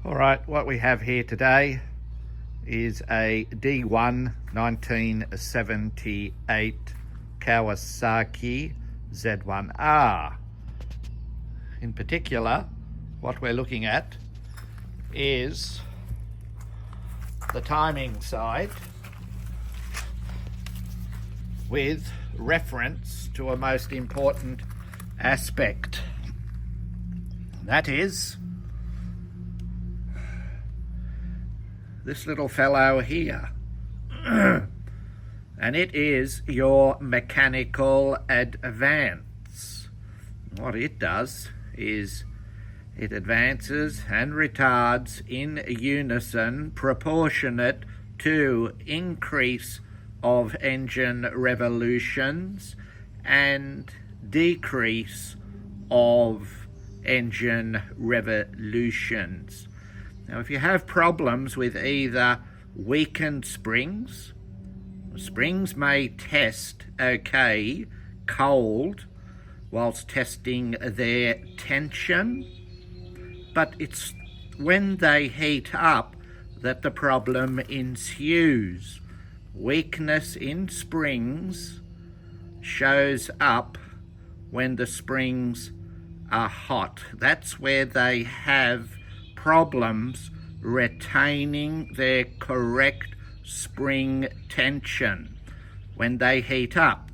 All right, what we have here today is a D1 1978 Kawasaki Z1R. In particular, what we're looking at is the timing sight with reference to a most important aspect. That is this little fellow here. And it is your mechanical advance. What it does is it advances and retards in unison proportionate to increase of engine revolutions and decrease of engine revolutions. Now, if you have problems with either weakened springs may test okay cold whilst testing their tension, but it's when they heat up that the problem ensues. Weakness in springs shows up when the springs are hot. That's where they have problems retaining their correct spring tension when they heat up.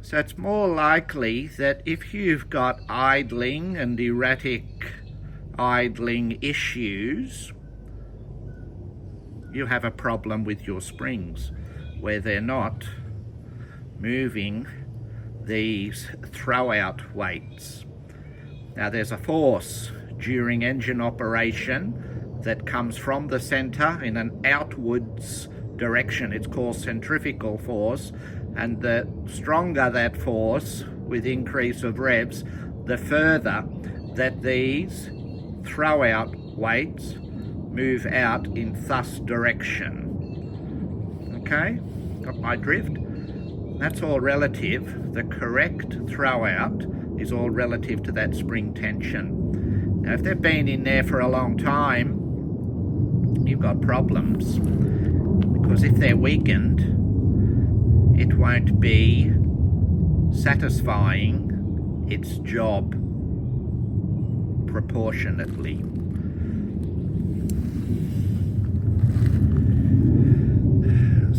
So it's more likely that if you've got idling and erratic idling issues, you have a problem with your springs where they're not moving these throwout weights. Now there's a force during engine operation that comes from the center in an outwards direction. It's called centrifugal force, and the stronger that force with increase of revs, the further that these throwout weights move out in thus direction. Okay, got my drift? That's all relative. The correct throwout is all relative to that spring tension. Now, if they've been in there for a long time, you've got problems, because if they're weakened, it won't be satisfying its job proportionately.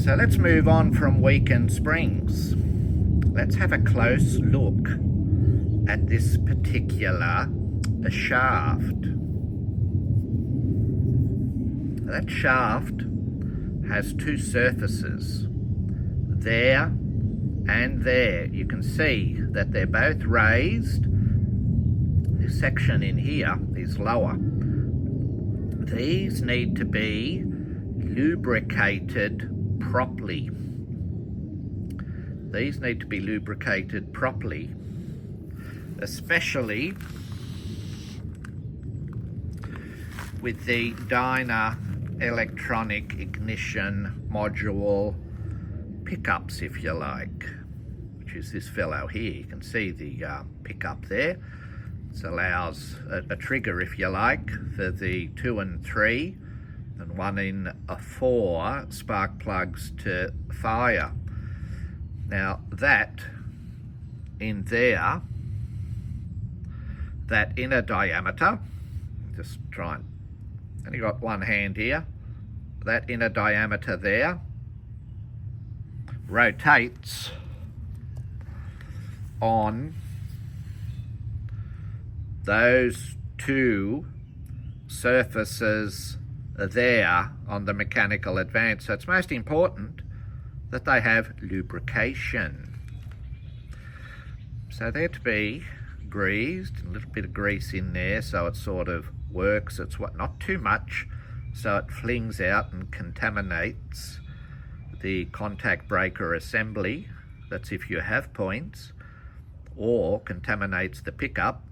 So let's move on from weakened springs. Let's have a close look at this particular shaft. That shaft has two surfaces, there and there. You can see that they're both raised. This section in here is lower. These need to be lubricated properly. These need to be lubricated properly, especially with the dyna electronic ignition module pickups, if you like, which is this fellow here. You can see the pickup there. It allows a trigger, if you like, for the 2 and 3 and 1 in 4 spark plugs to fire. Now that in there, that inner diameter, just try and only got one hand here, that inner diameter there rotates on those two surfaces there on the mechanical advance. So it's most important that they have lubrication. So they're to be greased, a little bit of grease in there so it sort of works. It's not too much, so it flings out and contaminates the contact breaker assembly. That's if you have points, or contaminates the pickup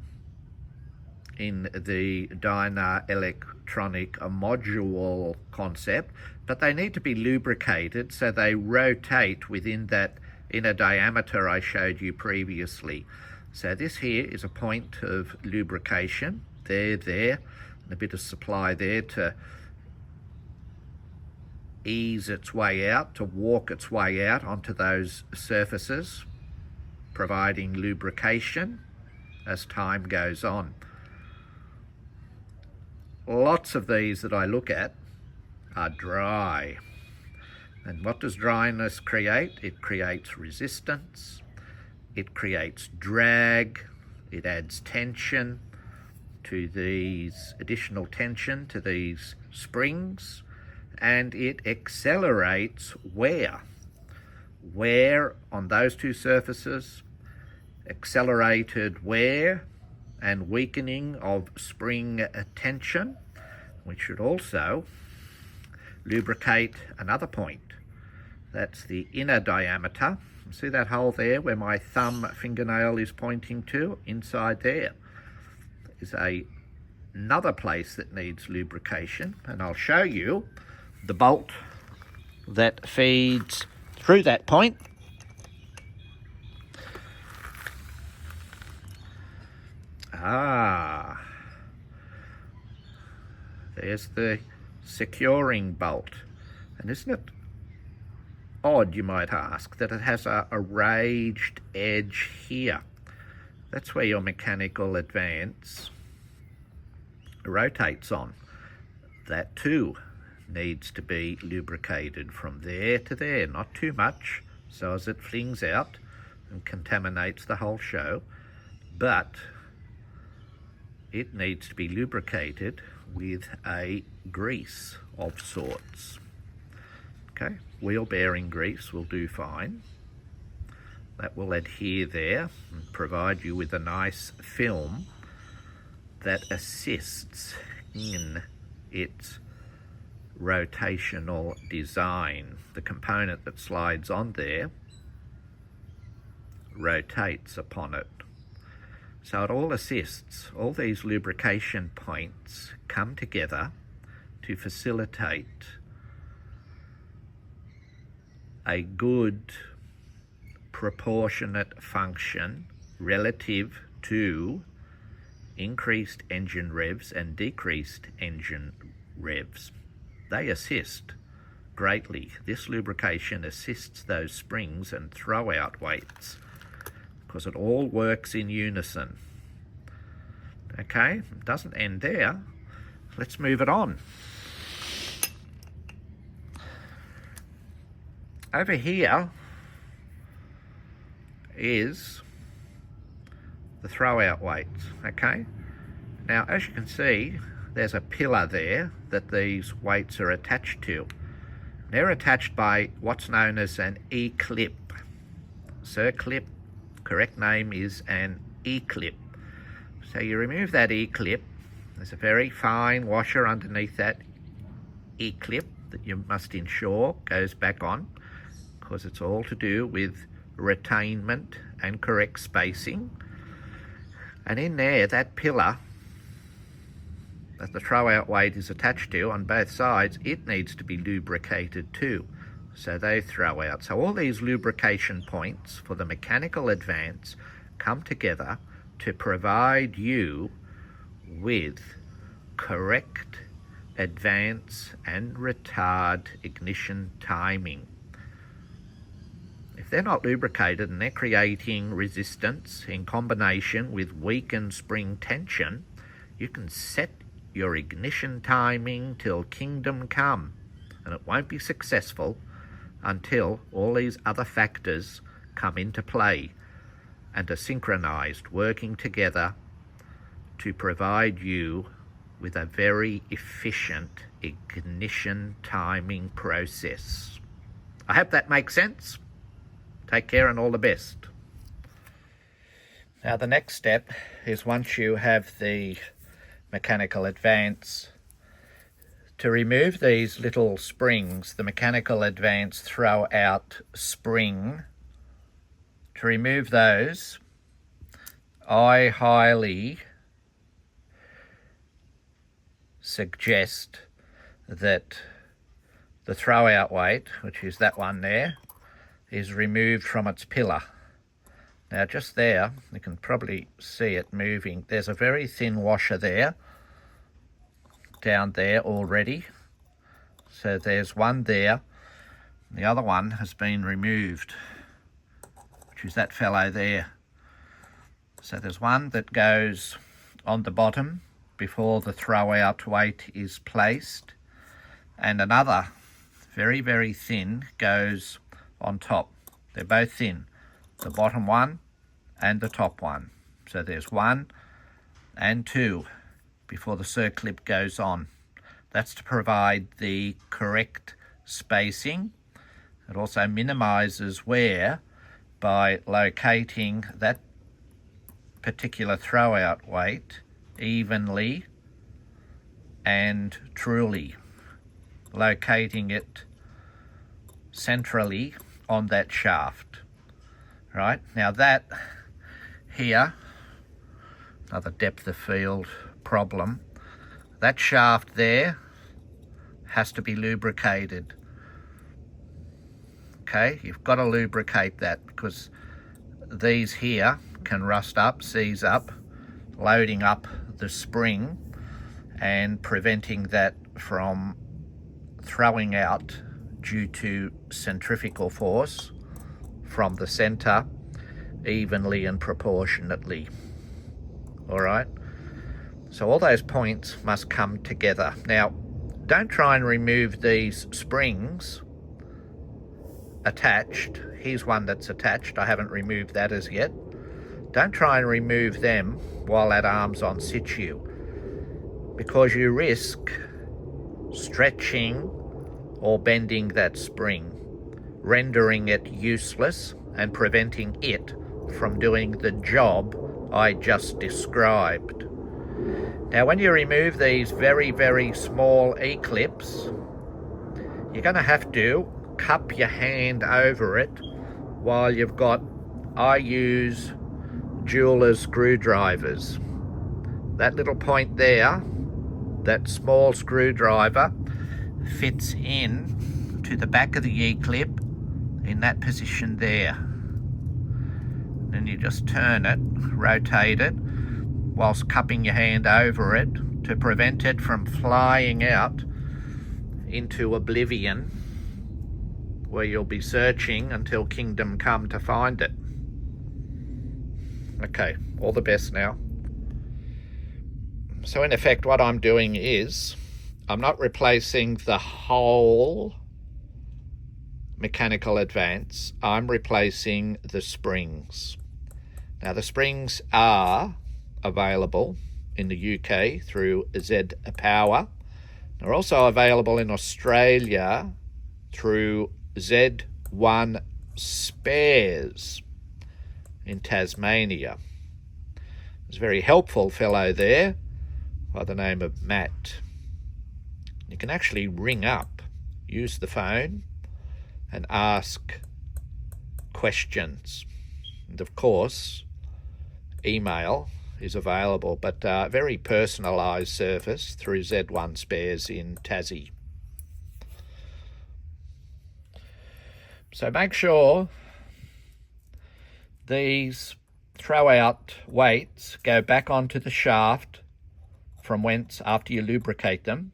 in the dyna electronic module concept. But they need to be lubricated so they rotate within that inner diameter I showed you previously. So this here is a point of lubrication. There, a bit of supply there to ease its way out, to walk its way out onto those surfaces, providing lubrication as time goes on. Lots of these that I look at are dry. And what does dryness create? It creates resistance, it creates drag, it adds tension to these, additional tension to these springs, and it accelerates wear. Wear on those two surfaces, accelerated wear and weakening of spring tension, which should also lubricate another point. That's the inner diameter. See that hole there where my thumb fingernail is pointing to? Inside there is another place that needs lubrication, and I'll show you the bolt that feeds through that point. There's the securing bolt. And isn't it odd, you might ask, that it has a raised edge here? That's where your mechanical advance rotates on. That too needs to be lubricated from there to there, not too much, so as it flings out and contaminates the whole show, but it needs to be lubricated with a grease of sorts. Okay, wheel bearing grease will do fine. That will adhere there and provide you with a nice film that assists in its rotational design. The component that slides on there rotates upon it. So it all assists. All these lubrication points come together to facilitate a good proportionate function relative to increased engine revs and decreased engine revs. They assist greatly. This lubrication assists those springs and throw out weights because it all works in unison. Okay, it doesn't end there. Let's move it on. Over here is the throw-out weights, okay? Now, as you can see, there's a pillar there that these weights are attached to. They're attached by what's known as an E-clip. Circlip, correct name is an E-clip. So you remove that E-clip. There's a very fine washer underneath that E-clip that you must ensure goes back on, because it's all to do with retainment and correct spacing. And in there, that pillar that the throw-out weight is attached to on both sides, it needs to be lubricated too, so they throw out. So all these lubrication points for the mechanical advance come together to provide you with correct advance and retard ignition timing. If they're not lubricated and they're creating resistance in combination with weakened spring tension, you can set your ignition timing till kingdom come, and it won't be successful until all these other factors come into play and are synchronized, working together to provide you with a very efficient ignition timing process. I hope that makes sense. Take care and all the best. Now the next step is, once you have the mechanical advance, to remove these little springs, the mechanical advance throw out spring, to remove those, I highly suggest that the throw out weight, which is that one there, is removed from its pillar. Now just there, you can probably see it moving. There's a very thin washer there down there already. So there's one there. The other one has been removed, which is that fellow there. So there's one that goes on the bottom before the throw out weight is placed, and another very, very thin goes on top. They're both thin, the bottom one and the top one. So there's 1 and 2 before the circlip goes on. That's to provide the correct spacing. It also minimises wear by locating that particular throw out weight evenly and truly, locating it centrally on that shaft. Right, now that here, another depth of field problem, that shaft there has to be lubricated. Okay, you've got to lubricate that because these here can rust up, seize up, loading up the spring and preventing that from throwing out due to centrifugal force from the center evenly and proportionately. All right, so all those points must come together. Now, don't try and remove these springs attached. Here's one that's attached. I haven't removed that as yet. Don't try and remove them while that arm's on situ, because you risk stretching or bending that spring, rendering it useless and preventing it from doing the job I just described. Now, when you remove these very, very small E-clips, you're going to have to cup your hand over it while you've got, I use jeweler's screwdrivers. That little point there, that small screwdriver, fits in to the back of the E-clip in that position there. Then you just turn it, rotate it, whilst cupping your hand over it to prevent it from flying out into oblivion, where you'll be searching until kingdom come to find it. Okay, all the best now. So in effect, what I'm doing is, I'm not replacing the whole mechanical advance, I'm replacing the springs. Now, the springs are available in the UK through Z1R. They're also available in Australia through Z1 Spares in Tasmania. There's a very helpful fellow there by the name of Matt. You can actually ring up, use the phone and ask questions. And of course, email is available, but very personalised service through Z1 Spares in Tassie. So make sure these throw-out weights go back onto the shaft from whence, after you lubricate them,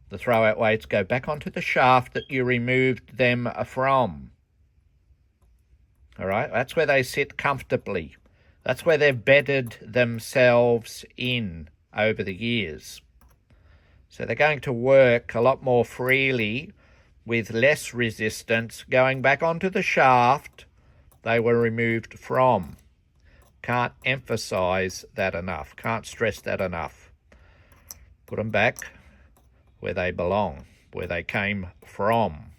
the throw-out weights go back onto the shaft that you removed them from. All right, that's where they sit comfortably. That's where they've bedded themselves in over the years. So they're going to work a lot more freely with less resistance going back onto the shaft they were removed from. Can't emphasize that enough. Can't stress that enough. Put them back where they belong, where they came from.